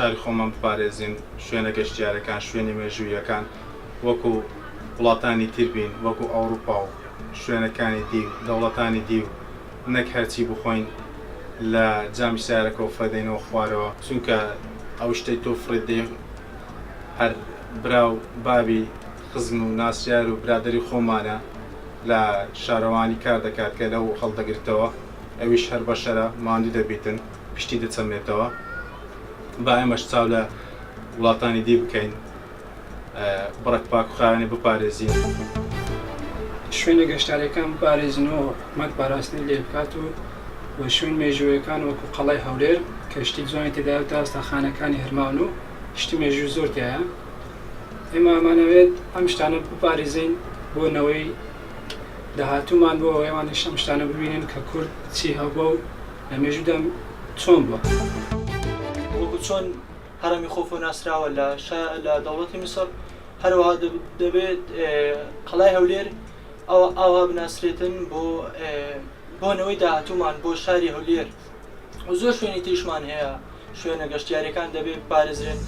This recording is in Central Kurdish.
شاری خۆمان بپارێزین شوێنە گەشتیارەکان شوێنی مێژوویەکان وەکو وڵاتانی تربین وەکو ئەوروپا و شوێنەکانی دی و دەوڵەتانی دی و نەک هەرچی بخۆین لە جامی سیارەکە و فەدەینەوە خوارەوە چونکە ئەو شتەی تۆ فرێدەی هەر برا و بابی خزم و ناسیار و برادری خۆمانە لە شارەوانی کار دەکات کە لەو هەڵدەگرتەوە ئەویش هەر بەشەرە ماندوو دەبیتن پشتی دەچەمێتەوە با ئێمەش چاو لە وڵاتانی دی بکەین بڕک پاک و خاوێنی بپارێزین شوێنە گەشتارەکان بپارێزنەوە مەک پاراستنی لێ بکات و شوێن مێژوویەکان وەکو قەڵای هەولێر کە شتی جوانی تێدا و تا ئەستاخانەکانی هەرمان و شتی مێژوو زۆر تایە ئێمە ئەمانەوێت ئەم شتانە بپارێزین بۆ نەوەی داهاتوومان بۆ ئێوانش ئەم شتانە ببینن کە کورد چی هەبووە و لە مێژوودا چۆن بووە وەکو چۆن هەرەمی خۆف و ناسراوە لە دەوڵەتی میسر هەروەها دەبێت قەڵای هەولێر ئاوا بناسرێتن بۆ نەوەی داهاتوومان بۆ شاری هەولێر و زۆر شوێنی تریشمان هەیە شوێنە گەشتیارەکان دەبێت پارێزرێن